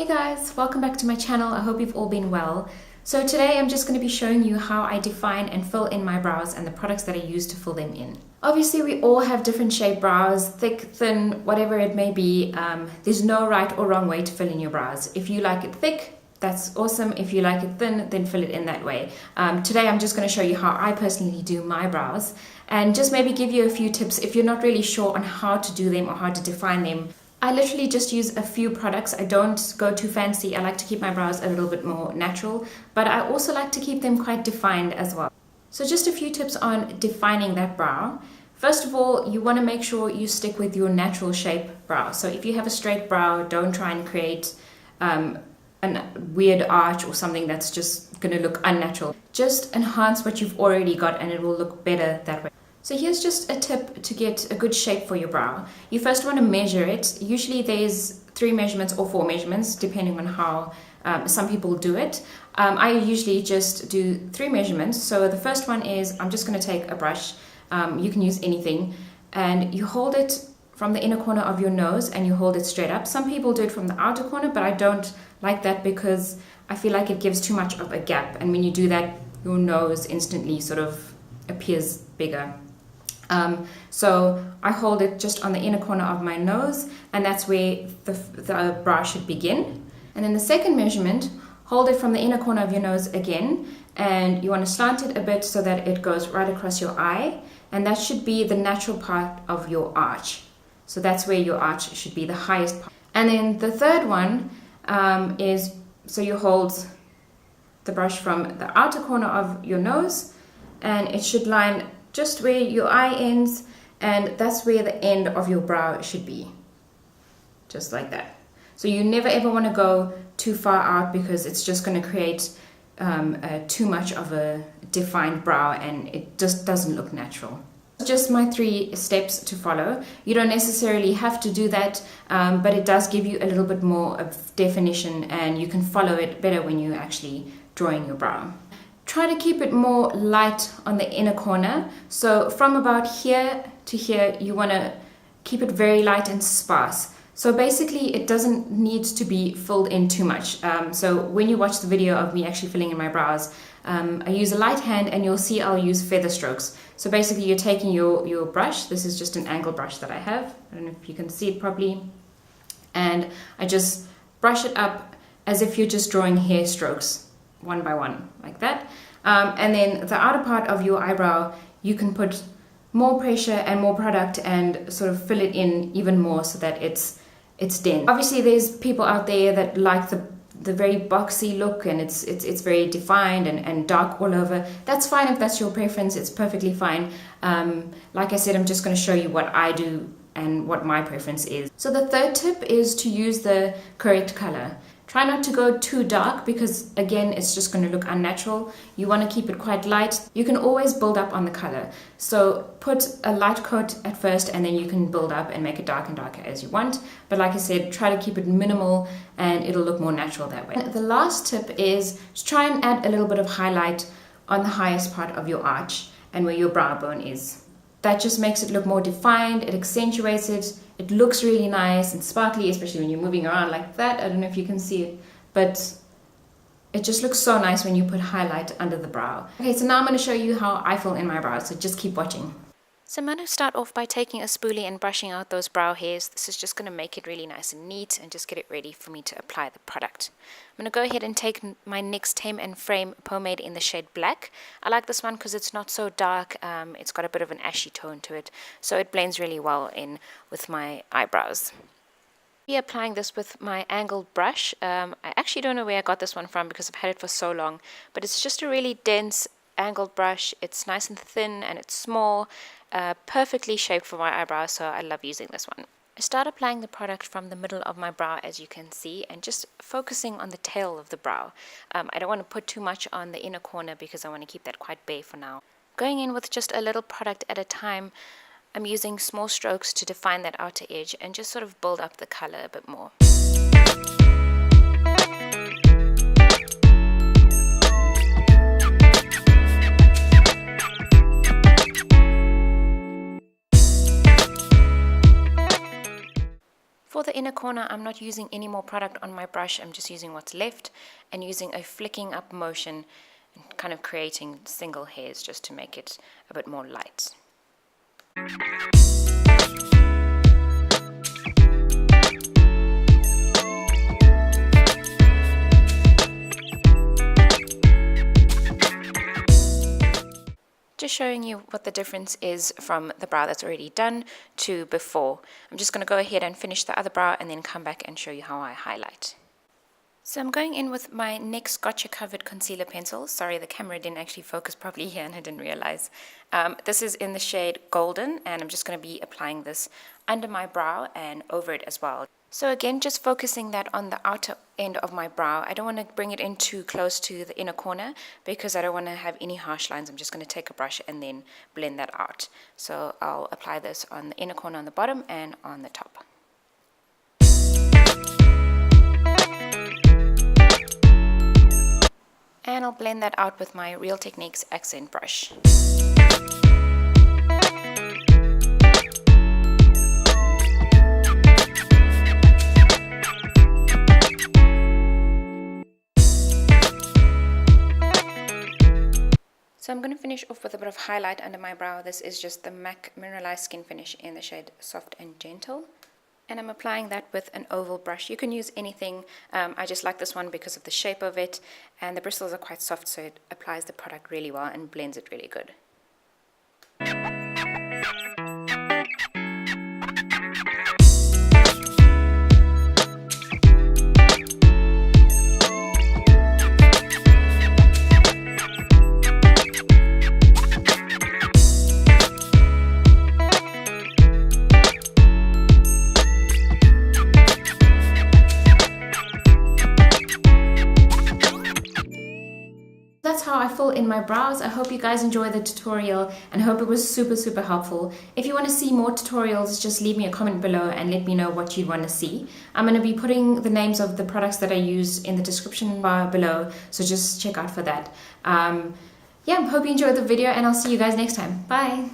Hey guys, welcome back to my channel. I hope you've all been well. So today I'm just going to be showing you how I define and fill in my brows and the products that I use to fill them in. Obviously we all have different shaped brows, thick, thin, whatever it may be. There's no right or wrong way to fill in your brows. If you like it thick, that's awesome. If you like it thin, then fill it in that way. Today I'm just going to show you how I personally do my brows and just maybe give you a few tips if you're not really sure on how to do them or how to define them. I literally just use a few products. I don't go too fancy. I like to keep my brows a little bit more natural, but I also like to keep them quite defined as well. So just a few tips on defining that brow. First of all, you want to make sure you stick with your natural shape brow. So if you have a straight brow, don't try and create a weird arch or something that's just going to look unnatural. Just enhance what you've already got and it will look better that way. So here's just a tip to get a good shape for your brow. You first want to measure it. Usually there's 3 measurements or 4 measurements depending on how some people do it. I usually just do 3 measurements. So the first one is I'm just going to take a brush. You can use anything and you hold it from the inner corner of your nose and you hold it straight up. Some people do it from the outer corner, but I don't like that because I feel like it gives too much of a gap, and when you do that your nose instantly sort of appears bigger. So I hold it just on the inner corner of my nose, and that's where the brow should begin. And then the second measurement, hold it from the inner corner of your nose again, and you want to slant it a bit so that it goes right across your eye, and that should be the natural part of your arch. So that's where your arch should be, the highest part. And then the third one is, so you hold the brush from the outer corner of your nose, and it should line just where your eye ends, and that's where the end of your brow should be, just like that. So you never ever want to go too far out because it's just going to create too much of a defined brow and it just doesn't look natural. Just my 3 steps to follow. You don't necessarily have to do that, but it does give you a little bit more of definition and you can follow it better when you're actually drawing your brow. Try to keep it more light on the inner corner. So from about here to here, you want to keep it very light and sparse. So basically it doesn't need to be filled in too much. So when you watch the video of me actually filling in my brows, I use a light hand and you'll see I'll use feather strokes. So basically you're taking your brush, this is just an angle brush that I have, I don't know if you can see it properly, and I just brush it up as if you're just drawing hair strokes, one by one, like that. And then the outer part of your eyebrow, you can put more pressure and more product and sort of fill it in even more so that it's dense. Obviously there's people out there that like the very boxy look and it's very defined and dark all over. That's fine if that's your preference, it's perfectly fine. Like I said, I'm just going to show you what I do and what my preference is. So the third tip is to use the correct color. Try not to go too dark because again it's just going to look unnatural. You want to keep it quite light. You can always build up on the color. So put a light coat at first and then you can build up and make it dark and darker as you want. But like I said, try to keep it minimal and it'll look more natural that way. The last tip is to try and add a little bit of highlight on the highest part of your arch and where your brow bone is. That just makes it look more defined, it accentuates it, it looks really nice and sparkly, especially when you're moving around like that. I don't know if you can see it, but it just looks so nice when you put highlight under the brow. Okay, so now I'm going to show you how I fill in my brows, so just keep watching. So I'm going to start off by taking a spoolie and brushing out those brow hairs. This is just going to make it really nice and neat and just get it ready for me to apply the product. I'm going to go ahead and take my NYX Tame Frame pomade in the shade Black. I like this one because it's not so dark. It's got a bit of an ashy tone to it, so it blends really well in with my eyebrows. Be applying this with my angled brush. I actually don't know where I got this one from because I've had it for so long, but it's just a really dense angled brush. It's nice and thin and it's small, perfectly shaped for my eyebrows, so I love using this one. I start applying the product from the middle of my brow, as you can see, and just focusing on the tail of the brow. I don't want to put too much on the inner corner because I want to keep that quite bare for now. Going in with just a little product at a time, I'm using small strokes to define that outer edge and just sort of build up the color a bit more. For the inner corner, I'm not using any more product on my brush. I'm just using what's left and using a flicking up motion and kind of creating single hairs just to make it a bit more light. Just showing you what the difference is from the brow that's already done to before. I'm just going to go ahead and finish the other brow and then come back and show you how I highlight. So I'm going in with my NYX Gotcha Covered Concealer Pencil. Sorry, the camera didn't actually focus properly here and I didn't realize. This is in the shade Golden, and I'm just going to be applying this under my brow and over it as well. So again, just focusing that on the outer end of my brow. I don't want to bring it in too close to the inner corner because I don't want to have any harsh lines. I'm just going to take a brush and then blend that out. So I'll apply this on the inner corner on the bottom and on the top. And I'll blend that out with my Real Techniques accent brush. So I'm going to finish off with a bit of highlight under my brow. This is just the M.A.C Minerelize Skin Finish in the shade Soft and Gentle. And I'm applying that with an oval brush. You can use anything. I just like this one because of the shape of it. And the bristles are quite soft, so it applies the product really well and blends it really good. That's how I fill in my brows. I hope you guys enjoyed the tutorial and hope it was super helpful. If you want to see more tutorials, just leave me a comment below and let me know what you want to see. I'm going to be putting the names of the products that I use in the description bar below, so just check out for that. Yeah, hope you enjoyed the video and I'll see you guys next time. Bye!